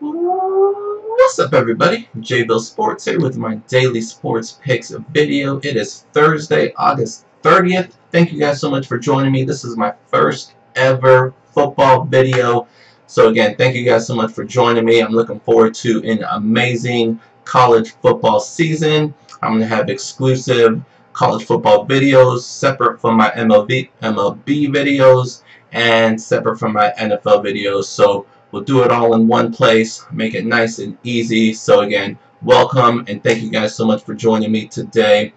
What's up, everybody? JVille Sports here with my daily sports picks video. It is Thursday, August 30th. Thank you guys so much for joining me. This is my first ever football video. So again, thank you guys so much for joining me. I'm looking forward to an amazing college football season. I'm going to have exclusive college football videos separate from my MLB videos and separate from my NFL videos. So we'll do it all in one place, make it nice and easy. So again, welcome and thank you guys so much for joining me today.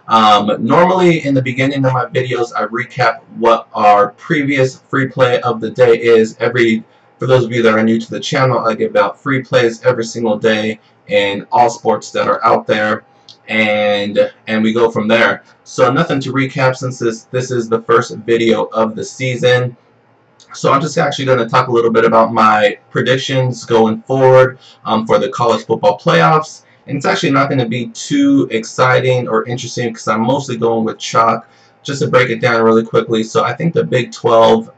Normally in the beginning of my videos, I recap what our previous free play of the day is. For those of you that are new to the channel, I give out free plays every single day in all sports that are out there, and we go from there. So nothing to recap since this is the first video of the season. So I'm just actually going to talk a little bit about my predictions going forward for the college football playoffs. And it's actually not going to be too exciting or interesting because I'm mostly going with chalk. Just to break it down really quickly, so I think the Big 12,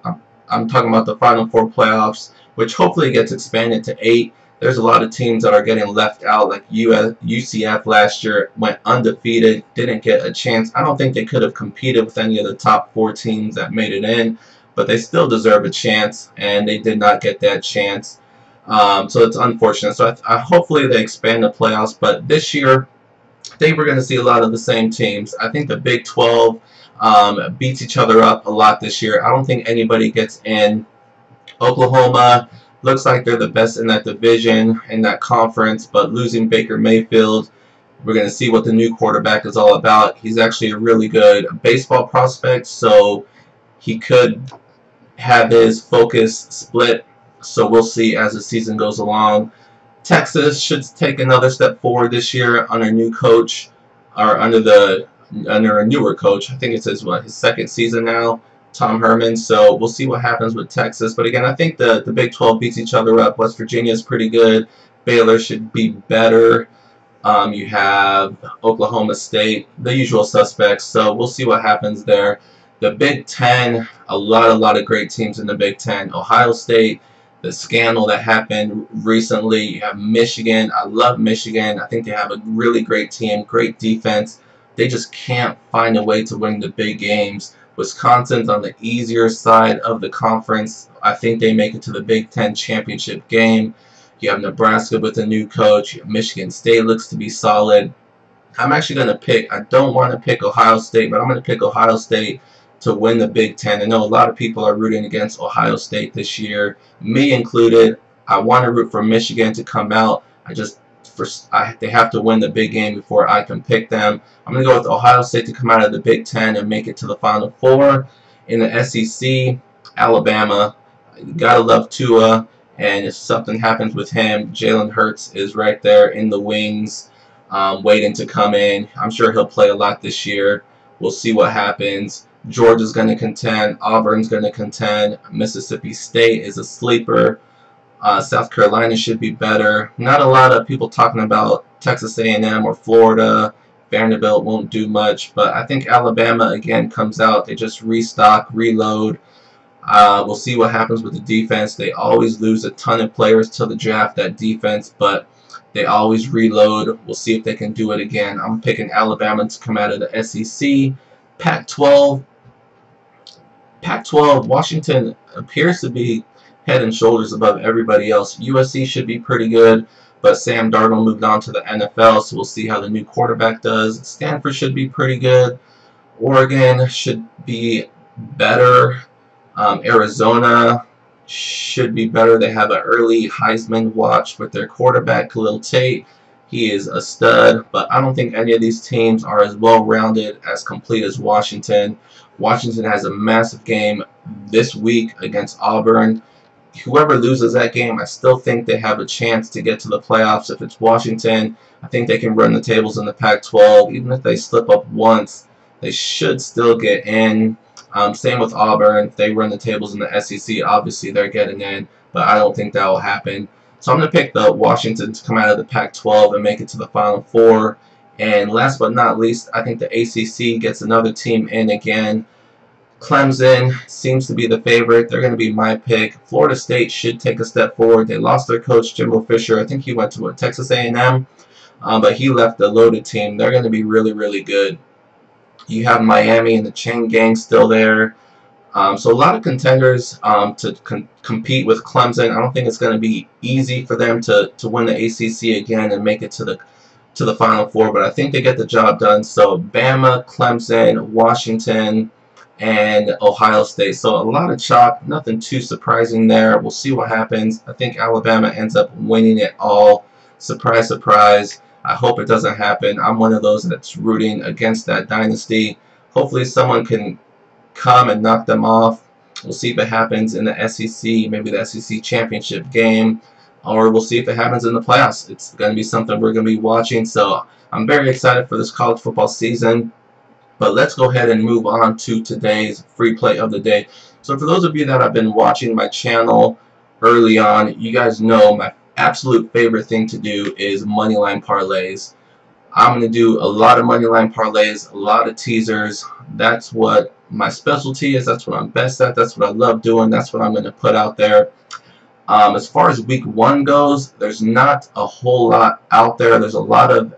I'm talking about the Final Four playoffs, which hopefully gets expanded to 8. There's a lot of teams that are getting left out, like UCF last year went undefeated, didn't get a chance. I don't think they could have competed with any of the top 4 teams that made it in, but they still deserve a chance, and they did not get that chance. So it's unfortunate. So hopefully they expand the playoffs, but this year I think we're going to see a lot of the same teams. I think the Big 12 beats each other up a lot this year. I don't think anybody gets in. Oklahoma looks like they're the best in that division, in that conference, but losing Baker Mayfield, we're going to see what the new quarterback is all about. He's actually a really good baseball prospect, so he could have his focus split. So we'll see as the season goes along. Texas should take another step forward this year under a new coach, or under a newer coach. I think it's his second season now, Tom Herman. So we'll see what happens with Texas. But again, I think the Big 12 beats each other up. West Virginia is pretty good. Baylor should be better. You have Oklahoma State, the usual suspects. So we'll see what happens there. The Big 10, a lot of great teams in the Big 10. Ohio State, the scandal that happened recently. You have Michigan. I love Michigan. I think they have a really great team, great defense. They just can't find a way to win the big games. Wisconsin's on the easier side of the conference. I think they make it to the Big 10 championship game. You have Nebraska with a new coach. Michigan State looks to be solid. I'm actually going to pick, I don't want to pick Ohio State, but I'm going to pick Ohio State to win the Big 10. I know a lot of people are rooting against Ohio State this year, me included. I want to root for Michigan to come out. They have to win the big game before I can pick them. I'm going to go with Ohio State to come out of the Big 10 and make it to the Final Four. In the SEC, Alabama. You gotta love Tua, and if something happens with him, Jalen Hurts is right there in the wings, waiting to come in. I'm sure he'll play a lot this year. We'll see what happens. Georgia's going to contend. Auburn's going to contend. Mississippi State is a sleeper. South Carolina should be better. Not a lot of people talking about Texas A&M or Florida. Vanderbilt won't do much, but I think Alabama again comes out. They just restock, reload. We'll see what happens with the defense. They always lose a ton of players to the draft, that defense, but they always reload. We'll see if they can do it again. I'm picking Alabama to come out of the SEC. Pac-12, Washington appears to be head and shoulders above everybody else. USC should be pretty good, but Sam Darnold moved on to the NFL, so we'll see how the new quarterback does. Stanford should be pretty good. Oregon should be better. Arizona should be better. They have an early Heisman watch with their quarterback, Khalil Tate. He is a stud, but I don't think any of these teams are as well-rounded, as complete as Washington. Washington has a massive game this week against Auburn. Whoever loses that game, I still think they have a chance to get to the playoffs. If it's Washington, I think they can run the tables in the Pac-12. Even if they slip up once, they should still get in. Same with Auburn. If they run the tables in the SEC, obviously they're getting in, but I don't think that will happen. So I'm going to pick the Washington to come out of the Pac-12 and make it to the Final Four. And last but not least, I think the ACC gets another team in again. Clemson seems to be the favorite. They're going to be my pick. Florida State should take a step forward. They lost their coach, Jimbo Fisher. I think he went to Texas A&M, but he left a loaded team. They're going to be really, really good. You have Miami and the Chain Gang still there. So a lot of contenders to compete with Clemson. I don't think it's going to be easy for them to win the ACC again and make it to the Final Four, but I think they get the job done. So Bama, Clemson, Washington, and Ohio State. So a lot of chalk, nothing too surprising there. We'll see what happens. I think Alabama ends up winning it all. Surprise, surprise. I hope it doesn't happen. I'm one of those that's rooting against that dynasty. Hopefully someone can come and knock them off. We'll see if it happens in the SEC, maybe the SEC championship game, or we'll see if it happens in the playoffs. It's going to be something we're going to be watching. So I'm very excited for this college football season. But let's go ahead and move on to today's free play of the day. So for those of you that have been watching my channel early on, you guys know my absolute favorite thing to do is moneyline parlays. I'm going to do a lot of moneyline parlays, a lot of teasers. That's what my specialty is. That's what I'm best at. That's what I love doing. That's what I'm going to put out there. As far as week 1 goes, there's not a whole lot out there. There's a lot of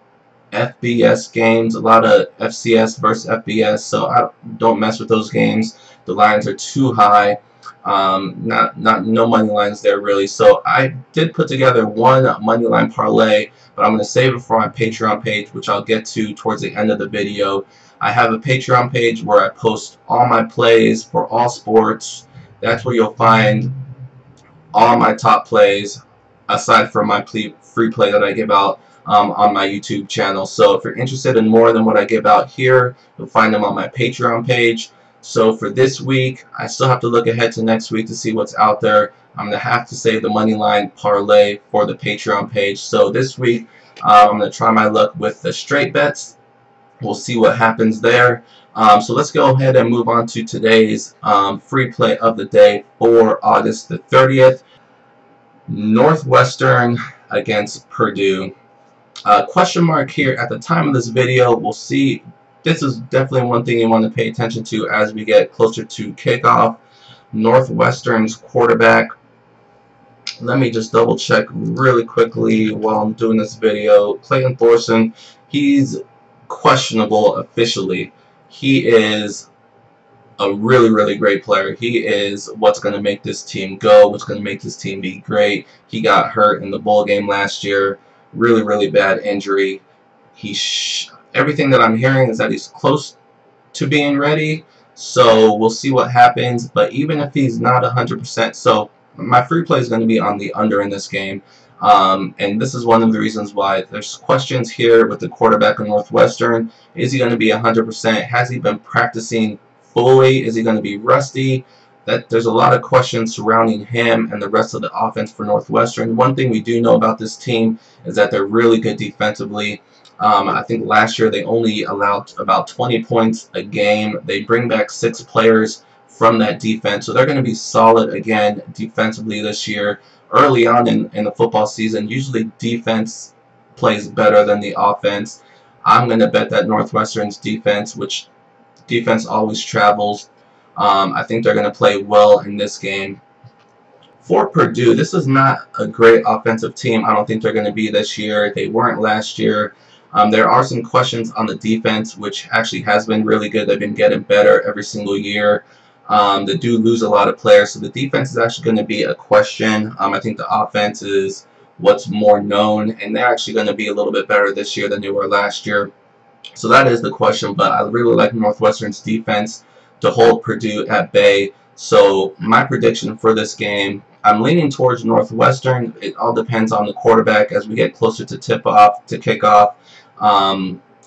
FBS games, a lot of FCS versus FBS, so I don't mess with those games. The lines are too high. No money lines there really. So I did put together one money line parlay, but I'm going to save it for my Patreon page, which I'll get to towards the end of the video. I have a Patreon page where I post all my plays for all sports. That's where you'll find all my top plays, aside from my free play that I give out on my YouTube channel. So if you're interested in more than what I give out here, you'll find them on my Patreon page. So for this week, I still have to look ahead to next week to see what's out there. I'm going to have to save the moneyline parlay for the Patreon page. So this week, I'm going to try my luck with the straight bets. We'll see what happens there. So let's go ahead and move on to today's free play of the day for August the 30th. Northwestern against Purdue. Question mark here at the time of this video. We'll see. This is definitely one thing you want to pay attention to as we get closer to kickoff. Northwestern's quarterback. Let me just double check really quickly while I'm doing this video. Clayton Thorson, he's questionable officially. He is a really, really great player. He is what's going to make this team go, what's going to make this team be great. He got hurt in the bowl game last year. Really, really bad injury. Everything that I'm hearing is that he's close to being ready. So we'll see what happens. But even if he's not 100%, so my free play is going to be on the under in this game. And this is one of the reasons why there's questions here with the quarterback of Northwestern. Is he going to be 100%? Has he been practicing fully? Is he going to be rusty? There's a lot of questions surrounding him and the rest of the offense for Northwestern. One thing we do know about this team is that they're really good defensively. I think last year they only allowed about 20 points a game. They bring back 6 players from that defense, so they're going to be solid again defensively this year. Early on in the football season, usually defense plays better than the offense. I'm going to bet that Northwestern's defense, which defense always travels, I think they're going to play well in this game. For Purdue, this is not a great offensive team. I don't think they're going to be this year. They weren't last year. There are some questions on the defense, which actually has been really good. They've been getting better every single year. They do lose a lot of players, so the defense is actually going to be a question. I think the offense is what's more known, and they're actually going to be a little bit better this year than they were last year. So that is the question, but I really like Northwestern's defense to hold Purdue at bay. So my prediction for this game, I'm leaning towards Northwestern. It all depends on the quarterback as we get closer to kickoff,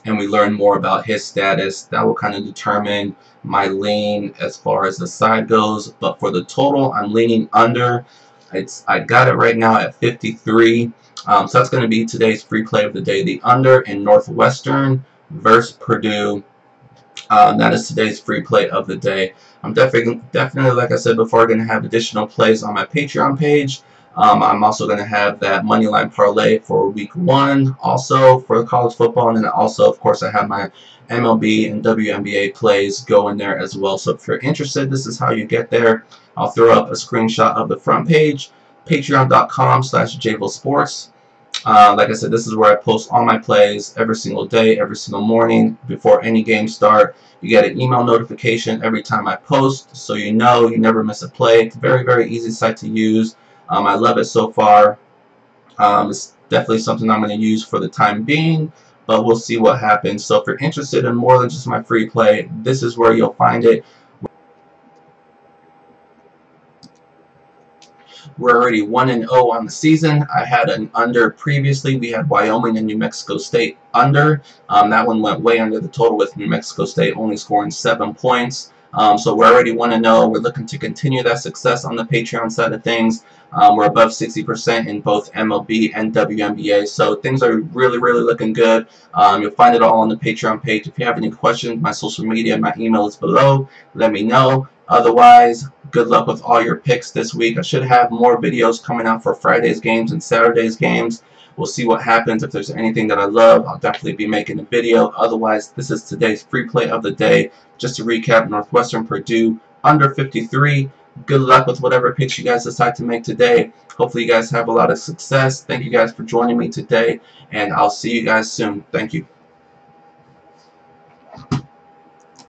and we learn more about his status. That will kind of determine my lean as far as the side goes. But for the total, I'm leaning under. I got it right now at 53. So that's going to be today's free play of the day. The under in Northwestern versus Purdue. That is today's free play of the day. I'm definitely, like I said before, going to have additional plays on my Patreon page. I'm also going to have that money line parlay for week 1 also for college football, and then also, of course, I have my MLB and WNBA plays going there as well. So if you're interested, this is how you get there. I'll throw up a screenshot of the front page, patreon.com/JVille Sports. Like I said, this is where I post all my plays every single day, every single morning before any games start. You get an email notification every time I post, so you know you never miss a play. It's a very, very easy site to use. I love it so far. It's definitely something I'm going to use for the time being, but we'll see what happens. So if you're interested in more than just my free play, this is where you'll find it. We're already 1-0 on the season. I had an under previously. We had Wyoming and New Mexico State under. That one went way under the total with New Mexico State only scoring 7 points. So we're already 1-0. We're looking to continue that success on the Patreon side of things. We're above 60% in both MLB and WNBA. So things are really, really looking good. You'll find it all on the Patreon page. If you have any questions, my social media, my email is below. Let me know. Otherwise, good luck with all your picks this week. I should have more videos coming out for Friday's games and Saturday's games. We'll see what happens. If there's anything that I love, I'll definitely be making a video. Otherwise, this is today's free play of the day. Just to recap, Northwestern Purdue under 53. Good luck with whatever picks you guys decide to make today. Hopefully you guys have a lot of success. Thank you guys for joining me today, and I'll see you guys soon. Thank you.